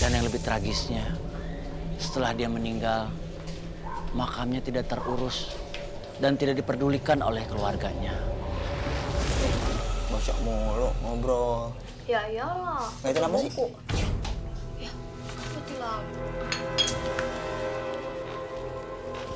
Dan yang lebih tragisnya, setelah dia meninggal, makamnya tidak terurus dan tidak diperdulikan oleh keluarganya. Bocok mulu ngobrol. Ya iyalah. Ngeliatin apa sih? Ya, mati lampu.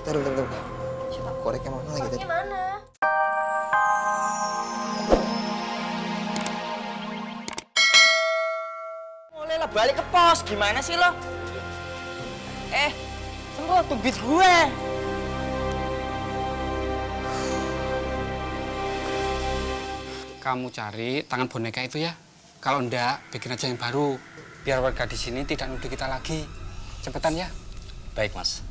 Bentar. Coba. Koreknya mana lagi tadi? Koreknya mana? Mulai lah balik ke pos, gimana sih lo? Semua tuh beat gue. Kamu cari tangan boneka itu ya. Kalau enggak, bikin aja yang baru. Biar warga di sini tidak nuduh kita lagi. Cepetan ya. Baik, Mas.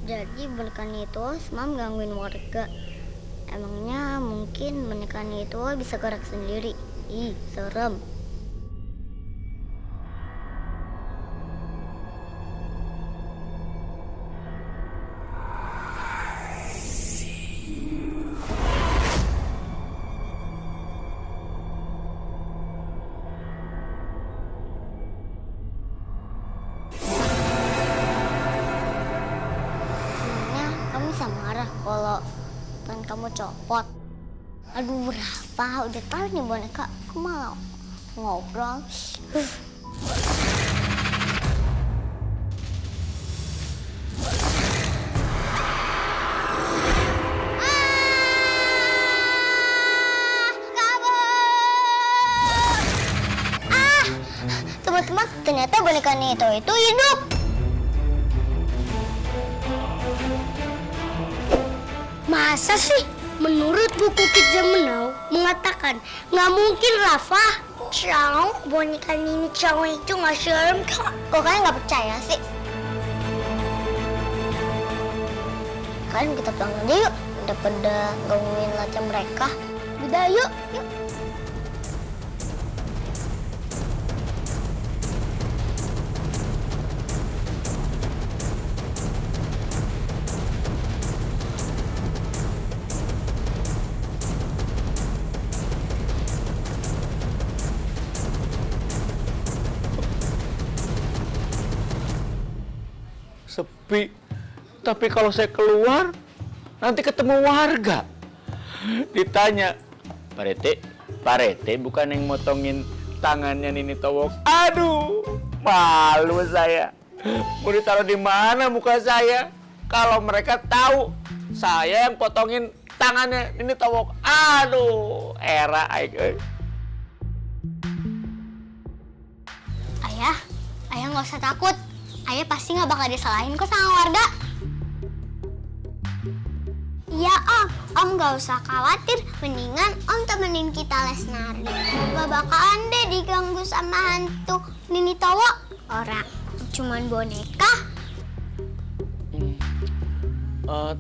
Jadi bonekanya itu semalam gangguin warga. Emangnya mungkin bonekanya itu bisa gerak sendiri? Ih, serem. Sebenarnya kamu bisa marah kalau tangan kamu copot. Aduh, Rafa, udah tahu nih boneka, aku malah ngobrol. Teman-teman, ternyata bonekanya itu hidup. Masa sih? Menurut buku Kit Zaman Now mengatakan nggak mungkin Rafa. Ciao, boneka ini Ciao itu nggak serem kok. Kok kalian nggak percaya sih? Kalian kita pulang aja yuk, daripada gangguin latihan mereka. Udah yuk. Sepi. Tapi kalau saya keluar, nanti ketemu warga. Ditanya, Pak Rete bukan yang motongin tangannya Nini Towok. Aduh, malu saya. Mau ditaruh di mana muka saya? Kalau mereka tahu saya yang potongin tangannya Nini Towok. Aduh, era aing. Ayah nggak usah takut. Ayah pasti nggak bakal disalahin kok sama warga. Iya Om nggak usah khawatir. Mendingan Om temenin kita les nari. Gak bakalan deh diganggu sama hantu Nini Towok. Orang cuman boneka.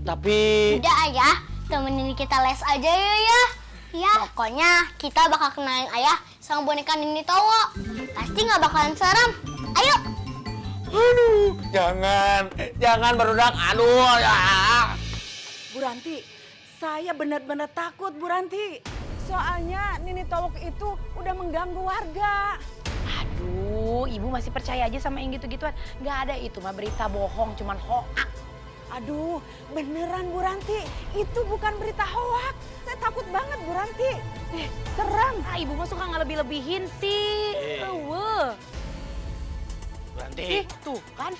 Tapi... Udah Ayah, temenin kita les aja ya. Iya. Pokoknya kita bakal kenalin Ayah sama boneka Nini Towok. Pasti nggak bakalan serem. Ayo. Aduh, jangan berudak. Aduh, ya. Bu Ranti, saya benar-benar takut Bu Ranti. Soalnya Nini Towok itu udah mengganggu warga. Aduh, ibu masih percaya aja sama yang gitu-gituan. Nggak ada itu mah berita bohong, cuman hoak. Aduh, beneran Bu Ranti, itu bukan berita hoak. Saya takut banget Bu Ranti. Serem. Ibu mah suka ngelebih-lebihin sih. Berhenti. Tuh kan.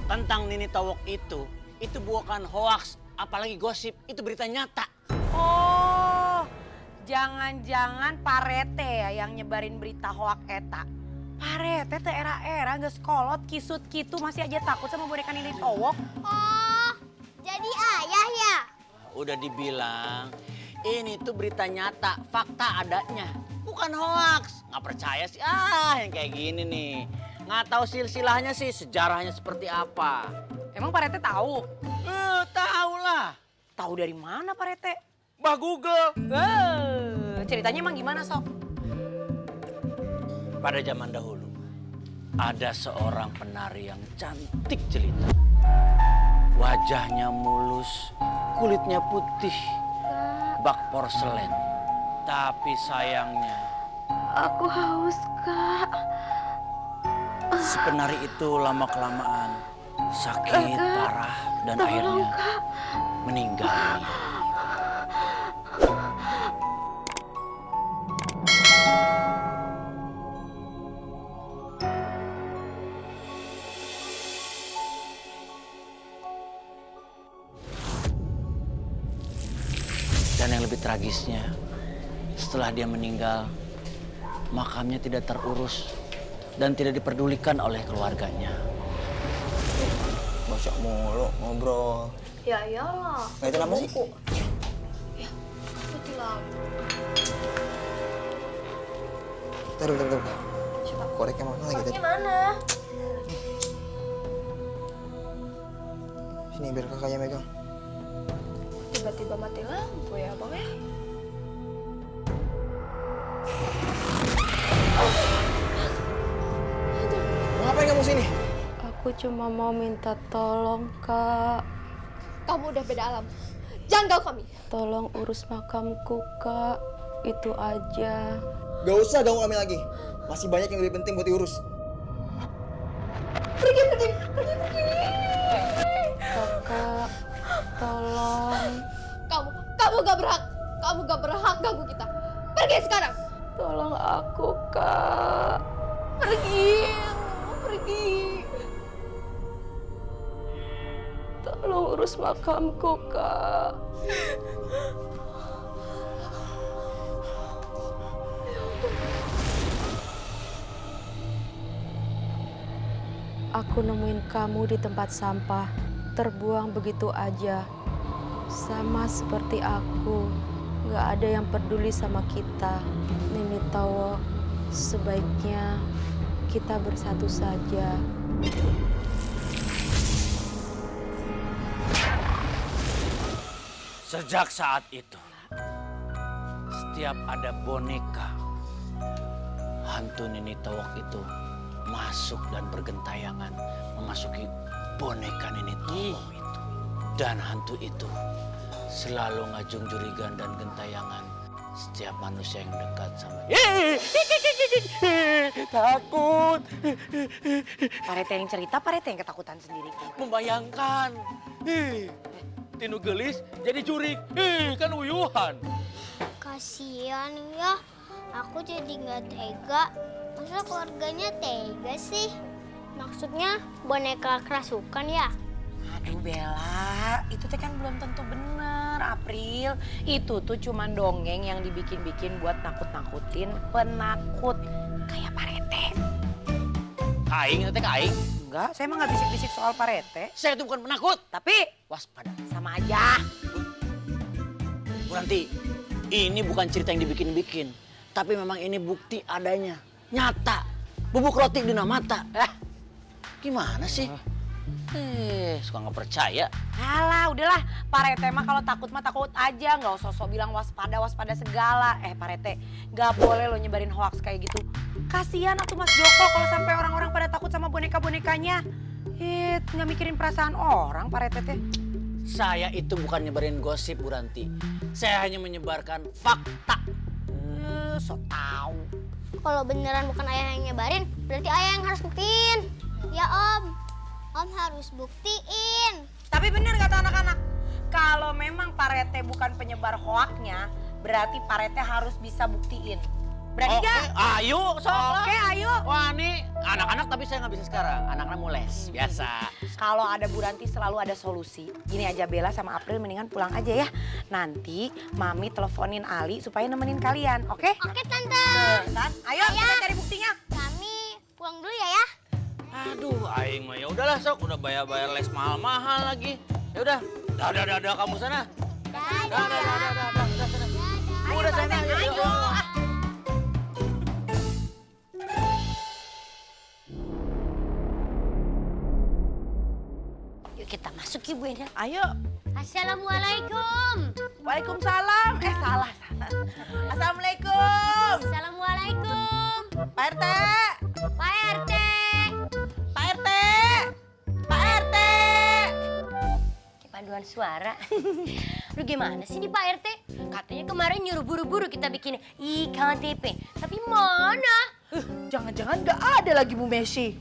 Tentang Nini Towok itu bukan hoaks, apalagi gosip, itu berita nyata. Oh, jangan-jangan Pak Rete ya yang nyebarin berita hoak eta. Pak Rete teh era-era nggak sekolot, kisut gitu masih aja takut sama boneka Nini Towok. Oh, jadi Ayah ya? Udah dibilang, ini tuh berita nyata, fakta adanya, bukan hoaks. Nggak percaya sih, yang kayak gini nih. Nggak tahu silsilahnya sih, sejarahnya seperti apa. Emang Pak Rete tahu? Tahu lah. Tahu dari mana Pak Rete? Bah Google. Ceritanya emang gimana Sok? Pada zaman dahulu, ada seorang penari yang cantik jelita. Wajahnya mulus, kulitnya putih, bak porselen. Tapi sayangnya Aku haus, Kak. si penari itu lama-kelamaan sakit parah dan akhirnya meninggal. Dan yang lebih tragisnya, setelah dia meninggal, makamnya tidak terurus dan tidak diperdulikan oleh keluarganya. Bocok mulu ngobrol. Ya iyalah. Ngeliatin apa sih? Putih lampu. Bentar. Koreknya mana lagi tadi? Mana? Sini biar kakaknya megang. Tiba-tiba mati lampu ya, Bang ya? Ngapain kamu sini? Aku cuma mau minta tolong, Kak. Kamu udah beda alam. Jangan ganggu kami. Tolong urus makamku, Kak. Itu aja. Gak usah ganggu kami lagi. Masih banyak yang lebih penting buat diurus. Pergi. Kakak, tolong. Kamu gak berhak. Kamu gak berhak ganggu kita. Pergi sekarang. Tolong aku, Kak. Pergi. Tolong urus makamku, Kak. Aku nemuin kamu di tempat sampah, terbuang begitu aja. Sama seperti aku, gak ada yang peduli sama kita. Nini Tawo, sebaiknya kita bersatu saja. Sejak saat itu, setiap ada boneka, hantu Nini Tawok itu masuk dan bergentayangan memasuki boneka Nini Tawok itu. Dan hantu itu selalu ngajung jurigan dan gentayangan setiap manusia yang dekat sama takut. Pak Rete yang cerita, Pak Rete yang ketakutan sendiri. Membayangkan Tinu gelis jadi jurik. Kan uyuhan. Kasian ya. Aku jadi nggak tega. Masa keluarganya tega sih? Maksudnya boneka kerasukan ya? Aduh Bella, itu teh kan belum tentu bener, April. Itu tuh cuman dongeng yang dibikin-bikin buat nakut-nakutin penakut. Kayak Pak Rete. Kaing, teh kaing. Enggak, saya emang nggak bisik-bisik soal Pak Rete. Saya itu bukan penakut. Tapi Waspada. sama aja. Bu Ranti, ini bukan cerita yang dibikin-bikin. Tapi memang ini bukti adanya. Nyata. Bubuk roti di mata. Gimana sih? Suka nggak percaya. Alah, udahlah. Pak Rete mah kalau takut mah takut aja. Nggak usah sok bilang waspada segala. Pak Rete, nggak boleh lo nyebarin hoaks kayak gitu. Kasian atuh Mas Joko kalau sampai orang-orang pada takut sama boneka-bonekanya. Nggak mikirin perasaan orang, Pak Rete teh. Saya itu bukan nyebarin gosip, Bu Ranti. Saya hanya menyebarkan fakta. So tau. Kalau beneran bukan ayah yang nyebarin, berarti ayah yang harus buktiin. Ya Om, Om harus buktiin. Tapi bener kata anak-anak, kalau memang Pak Rete bukan penyebar hoaknya, berarti Pak Rete harus bisa buktiin. Berani Oke, gak? ayo, sok lah. Oke, ayo. Wah, ini anak-anak tapi saya nggak bisa sekarang. Anak-anak mau les, biasa. Kalau ada Bu Ranti selalu ada solusi. Gini aja, Bella sama April mendingan pulang aja ya. Nanti Mami teleponin Ali supaya nemenin kalian, oke? Oke Tante. Ayo, kita cari buktinya. Kami pulang dulu ya. Aduh, aing mah ya udahlah sok, udah bayar les mahal-mahal lagi. Ya udah, dadah kamu sana. Dadah. Dadah sana. Dadah. Udah sana, ayo. Yuk kita masuk Ibu Endang. Ayo. Assalamualaikum. Waalaikumsalam. Salah. Assalamualaikum. Assalamualaikum. Pak RT. Pak RT. Pak RT. Pak RT. Coba 2 paduan suara. Lu gimana sih di Pak RT? Katanya kemarin nyuruh buru-buru kita bikin IKTP. Tapi mana? Jangan-jangan nggak ada lagi Bu Messi.